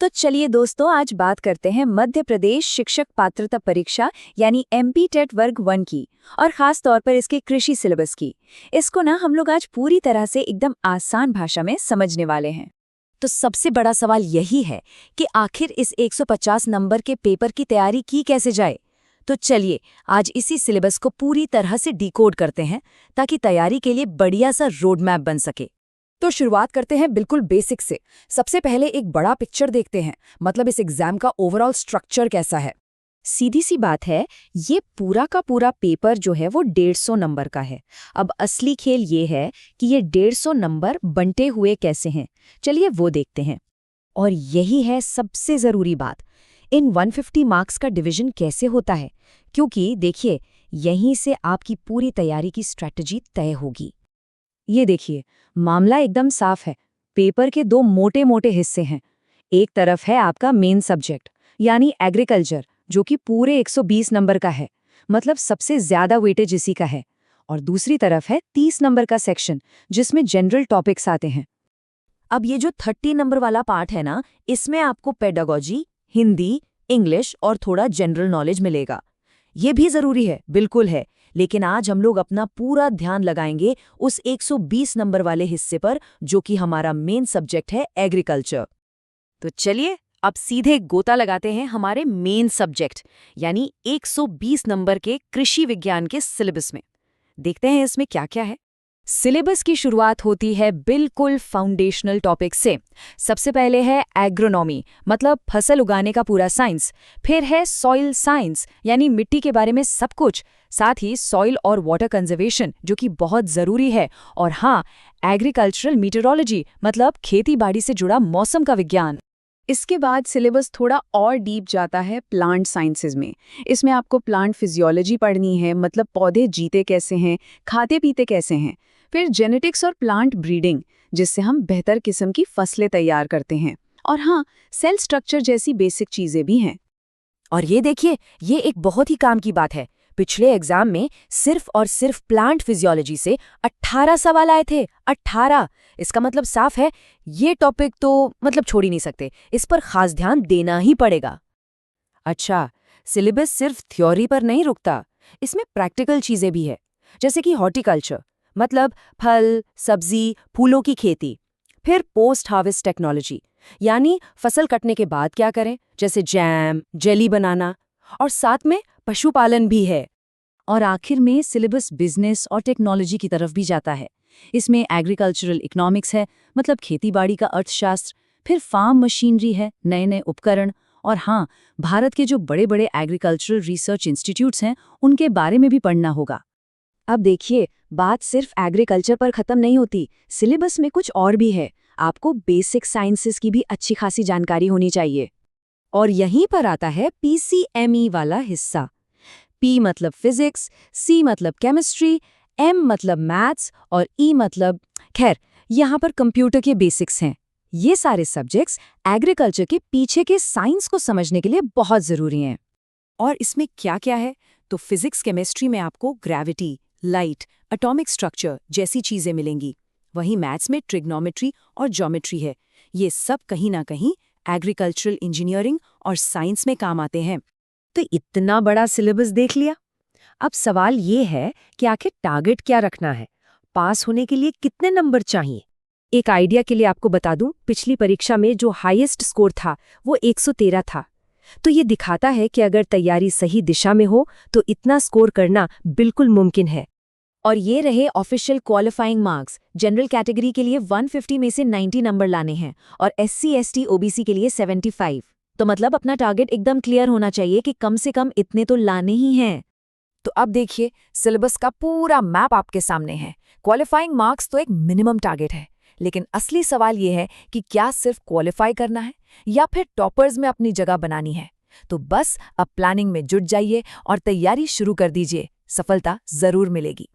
तो चलिए दोस्तों, आज बात करते हैं मध्य प्रदेश शिक्षक पात्रता परीक्षा यानी एमपी टेट वर्ग 1 की, और खास तौर पर इसके कृषि सिलेबस की। इसको ना हम लोग आज पूरी तरह से एकदम आसान भाषा में समझने वाले हैं। तो सबसे बड़ा सवाल यही है कि आखिर इस 150 नंबर के पेपर की तैयारी की कैसे जाए। तो चलिए आज इसी सिलेबस को पूरी तरह से डिकोड करते हैं ताकि तैयारी के लिए बढ़िया सा रोड मैप बन सके। तो शुरुआत करते हैं बिल्कुल बेसिक से। सबसे पहले एक बड़ा पिक्चर देखते हैं, मतलब इस एग्जाम का ओवरऑल स्ट्रक्चर कैसा है। सीधी सी बात है, ये पूरा का पूरा पेपर जो है वो 150 नंबर का है। अब असली खेल ये है कि ये 150 नंबर बंटे हुए कैसे हैं, चलिए वो देखते हैं। और यही है सबसे ज़रूरी बात, इन 150 मार्क्स का डिवीजन कैसे होता है, क्योंकि देखिए यहीं से आपकी पूरी तैयारी की स्ट्रैटेजी तय होगी। ये देखिए, मामला एकदम साफ है। पेपर के दो मोटे मोटे हिस्से हैं। एक तरफ है आपका मेन सब्जेक्ट यानी एग्रीकल्चर, जो कि पूरे 120 नंबर का है, मतलब सबसे ज्यादा वेटेज इसी का है। और दूसरी तरफ है 30 नंबर का सेक्शन, जिसमें जनरल टॉपिक्स आते हैं। अब ये जो 30 नंबर वाला पार्ट है ना, इसमें आपको पेडागोजी, हिंदी, इंग्लिश और थोड़ा जनरल नॉलेज मिलेगा। ये भी जरूरी है, बिल्कुल है, लेकिन आज हम लोग अपना पूरा ध्यान लगाएंगे उस 120 नंबर वाले हिस्से पर, जो कि हमारा मेन सब्जेक्ट है एग्रीकल्चर। तो चलिए अब सीधे गोता लगाते हैं हमारे मेन सब्जेक्ट यानी 120 नंबर के कृषि विज्ञान के सिलेबस में। देखते हैं इसमें क्या क्या है। सिलेबस की शुरुआत होती है बिल्कुल फाउंडेशनल टॉपिक से। सबसे पहले है एग्रोनॉमी, मतलब फसल उगाने का पूरा साइंस। फिर है सॉइल साइंस, यानी मिट्टी के बारे में सब कुछ, साथ ही सॉइल और वाटर कंजर्वेशन, जो कि बहुत ज़रूरी है। और हाँ, एग्रीकल्चरल मीटरोलॉजी, मतलब खेती बाड़ी से जुड़ा मौसम का विज्ञान। इसके बाद सिलेबस थोड़ा और डीप जाता है प्लांट साइंसेज में। इसमें आपको प्लांट फिजियोलॉजी पढ़नी है, मतलब पौधे जीते कैसे हैं, खाते पीते कैसे हैं। फिर जेनेटिक्स और प्लांट ब्रीडिंग, जिससे हम बेहतर किस्म की फसलें तैयार करते हैं। और हाँ, सेल स्ट्रक्चर जैसी बेसिक चीज़ें भी हैं। और ये देखिए, ये एक बहुत ही काम की बात है। पिछले एग्जाम में सिर्फ और सिर्फ प्लांट फिजियोलॉजी से 18 सवाल आए थे। 18! इसका मतलब साफ है, ये टॉपिक तो मतलब छोड़ ही नहीं सकते, इस पर खास ध्यान देना ही पड़ेगा। अच्छा, सिलेबस सिर्फ थ्योरी पर नहीं रुकता, इसमें प्रैक्टिकल चीजें भी है, जैसे कि हॉर्टिकल्चर, मतलब फल, सब्जी, फूलों की खेती। फिर पोस्ट हार्वेस्ट टेक्नोलॉजी, यानी फसल कटने के बाद क्या करें, जैसे जैम, जेली बनाना। और साथ में पशुपालन भी है। और आखिर में सिलेबस बिजनेस और टेक्नोलॉजी की तरफ भी जाता है। इसमें एग्रीकल्चरल इकोनॉमिक्स है, मतलब खेतीबाड़ी का अर्थशास्त्र। फिर फार्म मशीनरी है, नए नए उपकरण। और हाँ, भारत के जो बड़े बड़े एग्रीकल्चरल रिसर्च इंस्टीट्यूट्स हैं, उनके बारे में भी पढ़ना होगा। अब देखिए, बात सिर्फ एग्रीकल्चर पर खत्म नहीं होती, सिलेबस में कुछ और भी है। आपको बेसिक साइंसेस की भी अच्छी खासी जानकारी होनी चाहिए। और यहीं पर आता है पीसीएमई वाला हिस्सा। पी मतलब फिजिक्स, सी मतलब केमिस्ट्री, एम मतलब मैथ्स और ई मतलब, खैर, यहाँ पर कंप्यूटर के बेसिक्स हैं। ये सारे सब्जेक्ट्स एग्रीकल्चर के पीछे के साइंस को समझने के लिए बहुत ज़रूरी हैं। और इसमें क्या क्या है, तो फिजिक्स केमिस्ट्री में आपको ग्रेविटी, लाइट, एटॉमिक स्ट्रक्चर जैसी चीज़ें मिलेंगी। वहीं मैथ्स में ट्रिग्नोमेट्री और ज्योमेट्री है। ये सब कहीं ना कहीं एग्रीकल्चरल इंजीनियरिंग और साइंस में काम आते हैं। तो इतना बड़ा सिलेबस देख लिया। अब सवाल ये है कि आखिर टारगेट क्या रखना है, पास होने के लिए कितने नंबर चाहिए। एक आइडिया के लिए आपको बता दूं, पिछली परीक्षा में जो हाईएस्ट स्कोर था वो 113 था। तो ये दिखाता है कि अगर तैयारी सही दिशा में हो तो इतना स्कोर करना बिल्कुल मुमकिन है। और ये रहे official qualifying marks. General category के लिए 150 में से 90 नंबर लाने हैं और एससी, एसटी, ओबीसी के लिए 75। तो मतलब अपना टारगेट एकदम क्लियर होना चाहिए कि कम से कम इतने तो लाने ही हैं। तो अब देखिए, सिलेबस का पूरा मैप आपके सामने है। क्वालिफाइंग मार्क्स तो एक मिनिमम टारगेट है, लेकिन असली सवाल ये है कि क्या सिर्फ क्वालिफाई करना है या फिर टॉपर्स में अपनी जगह बनानी है। तो बस अब प्लानिंग में जुट जाइए और तैयारी शुरू कर दीजिए, सफलता जरूर मिलेगी।